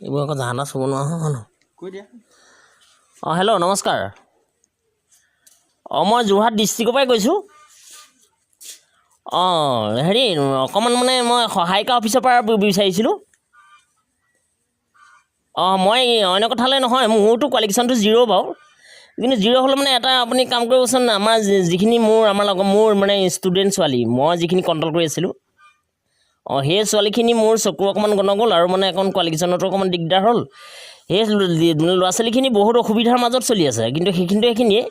এইবোৰ আকৌ জানা চব নহয় কৈ দিয়া হেল্ল' নমস্কাৰ মই যোৰহাট ডিষ্ট্ৰিক্টৰ পৰাই কৈছোঁ হেৰি অকণমান মানে মই সহায়িকা অফিচৰ পৰা বিচাৰিছিলোঁ মই অন্য কথালৈ নহয় মোৰতো কোৱালিফিকেশ্যনটো 0 বাৰু কিন্তু 0 হ'লে মানে এটা আপুনি কাম কৰিবচোন আমাৰ যিখিনি আমাৰ লগত মোৰ মানে ষ্টুডেণ্ট ছোৱালী মই যিখিনি কণ্ট্ৰল কৰি আছিলোঁ সেই ছোৱালীখিনি মোৰ চকু অকণমান গণ্ডগোল আৰু মানে অকণ কোৱালিফিকেশ্যনতো অকণমান দিগদাৰ হ'ল সেই ল'ৰা ছোৱালীখিনি বহুত অসুবিধাৰ মাজত চলি আছে কিন্তু সেইখিনিয়ে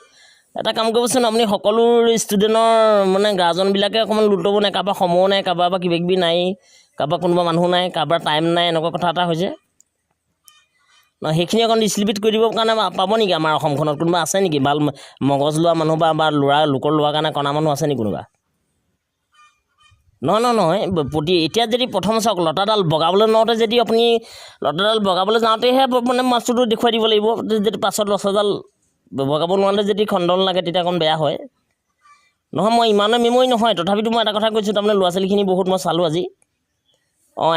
এটা কাম কৰিবচোন আপুনি সকলো ষ্টুডেণ্টৰ মানে গাৰ্জেনবিলাকে অকণমান লোট ল'ব নাই কাৰোবাৰ সময় নাই কাৰোবাৰ কিবা কিবি নাই কাৰোবাৰ কোনোবা মানুহ নাই কাৰোবাৰ টাইম নাই এনেকুৱা কথা এটা হৈছে সেইখিনি অকণ ডিষ্ট্ৰিবিউট কৰি দিবৰ কাৰণে পাব নেকি আমাৰ অসমখনত কোনোবা আছে নেকি ভাল মগজ লোৱা মানুহ বা লোকৰ লোৱাৰ কাৰণে কণা মানুহ আছে নেকি কোনোবা নহয় এতিয়া যদি প্ৰথম চাওক লতাডাল বগাবলৈ নোৱাওঁতে যদি আপুনি লতাডাল বগাবলৈ যাওঁতেহে মানে মাছটো দেখুৱাই দিব লাগিব যদি পাছত লছাডাল বগাব নোৱাৰিলে যদি খণ্ডন লাগে তেতিয়া অকণ বেয়া হয় নহয় মই ইমানো মেমৰি নহয় তথাপিতো মই এটা কথা কৈছোঁ তাৰমানে ল'ৰা ছোৱালীখিনি বহুত মই চালোঁ আজি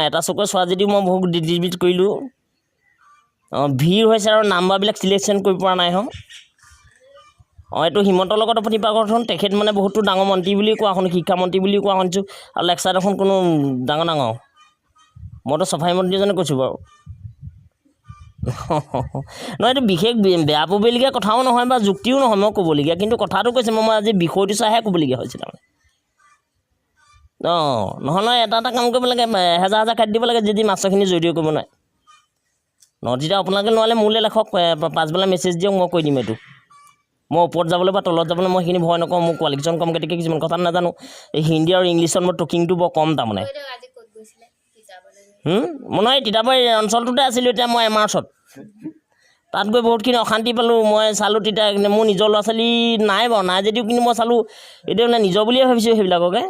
এটা চকুৱে চোৱা যদিও মই বহুত ডিষ্ট্ৰিবিউট কৰিলোঁ ভিৰ হৈছে আৰু নাম্বাৰবিলাক চিলেকশ্যন কৰিব পৰা নাই এইটো হিমন্তৰ লগত আপুনি পাকৰচোন তেখেত মানে বহুতো ডাঙৰ মন্ত্ৰী বুলি কোৱা শুনো শিক্ষামন্ত্ৰী বুলি কোৱা শুনিছোঁ আৰু লেকচাৰ দেখোন কোনো ডাঙৰ মইতো চাফাই মন্ত্ৰী এজনে কৈছোঁ বাৰু নহয় এইটো বিশেষ বেয়া পাবলগীয়া কথাও নহয় বা যুক্তিও নহয় মই ক'বলগীয়া কিন্তু কথাটো কৈছে মই আজি বিষয়টো চাইহে ক'বলগীয়া হৈছে তাৰমানে নহয় এটা কাম কৰিব লাগে হেজাৰ কাটি দিব লাগে যদি মাছখিনি জড়িত কৰিব নোৱাৰে তেতিয়া আপোনালোকে নোৱাৰিলে মোলৈ লেখক পাছবেলা মেছেজ দিয়ক মই কৈ দিম এইটো মই ওপৰত যাবলৈ বা তলত যাবলৈ মই সেইখিনি ভয় নকৰোঁ মোৰ কোৱালিফিকেশ্যন কম গতিকে কিছুমান কথা নাজানো এই হিন্দী আৰু ইংলিছত মোৰ টকিংটো বৰ কম তাৰমানে মই নহয় তিতাবৰ অঞ্চলটোতে আছিলোঁ এতিয়া মই এমাৰ্চত তাত গৈ বহুতখিনি অশান্তি পালোঁ মই চালোঁ তেতিয়া মোৰ নিজৰ ল'ৰা ছোৱালী নাই বাৰু নাই যদিও কিন্তু মই চালোঁ এতিয়া মানে নিজৰ বুলিয়ে ভাবিছোঁ সেইবিলাককে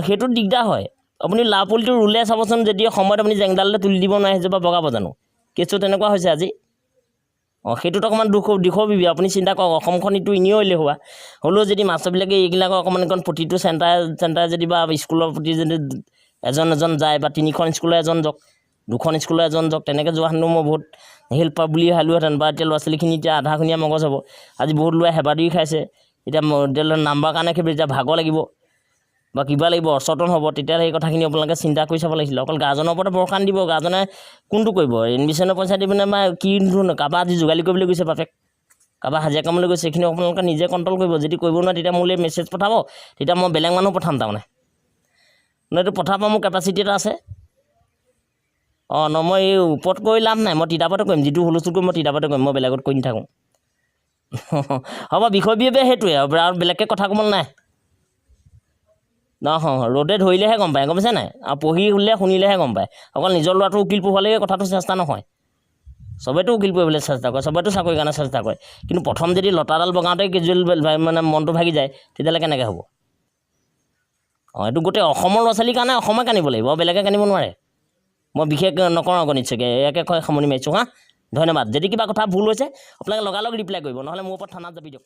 সেইটো দিগদাৰ হয় আপুনি লাওপুলিটো ৰুলে চাবচোন যদি সময়ত আপুনি জেংডালতে তুলি দিব নোৱাৰে সেইজোপা বগাব জানো কেছটো তেনেকুৱা হৈছে আজি সেইটোত অকণমান দিশৰ বিবি আপুনি চিন্তা কৰক অসমখনিতো এনেও এলেহুৱা হ'লেও যদি মাষ্টৰবিলাকে এইবিলাকৰ অকণমান প্ৰতিটো চেণ্টাৰ যদি বা স্কুলৰ প্ৰতি যদি এজন যায় বা 3খন স্কুলৰ এজন যাওক 2খন স্কুলৰ এজন যাওক তেনেকৈ যোৱা হেনো মই বহুত হেল্প বুলি ভাবিলোহেঁতেন বা এতিয়া ল'ৰা ছোৱালীখিনি এতিয়া আধাখনীয়া মগজ হ'ব আজি বহুত ল'ৰাই হেবাদি খাইছে এতিয়া নাম্বাৰ কাৰণে এতিয়া ভাগৰ লাগিব বা কিবা লাগিব অচেতন হ'ব তেতিয়াহ'লে সেই কথাখিনি আপোনালোকে চিন্তা কৰি চাব লাগিছিলে অকল গাৰ্জেনৰ ওপৰতে ভৰসা দিব গাৰ্জেনে কোনটো কৰিব এডমিশ্যনৰ পইচা দিবনে বা কি কাৰোবাৰ আজি যোগালী কৰিবলৈ গৈছে বাপেক কাৰোবাৰ হাজিৰা কামলৈ গৈছে সেইখিনি আপোনালোকে নিজে কণ্ট্ৰল কৰিব যদি কৰিব নোৱাৰে তেতিয়া মোলৈ মেছেজ পঠাব তেতিয়া মই বেলেগ মানুহ পঠাম তাৰমানে এইটো পঠাব মোৰ কেপাচিটি এটা আছে মই এই ওপৰত কৰি লাভ নাই মই তিতাপতে কৰিম যিটো হুলস্থুল কৰিম মই তিতাপতে কৰিম মই বেলেগত কৰি নাথাকোঁ হ'ব বিষয় সেইটোৱে আৰু বেলেগকৈ কথা ক'বলৈ নাই ৰ'দে ধৰিলেহে গম পায় গম পাইছে নাই আৰু শুনিলেহে গম পায় অকল নিজৰ ল'ৰাটো উকিল পঢ়োৱালৈকে কথাটো চেষ্টা নহয় চবেতো উকিল পঢ়িবলৈ চেষ্টা কৰে চবেতো চাকৰিৰ কাৰণে চেষ্টা কৰে কিন্তু প্ৰথম যদি লতাডাল বগাওঁতে কেজুৱেল মানে মনটো ভাগি যায় তেতিয়াহ'লে কেনেকৈ হ'ব এইটো গোটেই অসমৰ ল'ৰা ছোৱালীৰ কাৰণে অসমে কান্দিব লাগিব বেলেগে কান্দিব নোৱাৰে মই বিশেষ নকৰোঁ আকৌ নিশ্চয়কৈ ইয়াকে সামৰণি মাৰিছোঁ ধন্যবাদ যদি কিবা কথা ভুল হৈছে আপোনালোকে লগালগ ৰিপ্লাই কৰিব নহ'লে মোৰ ওপৰত থানাত যাবি দিয়ক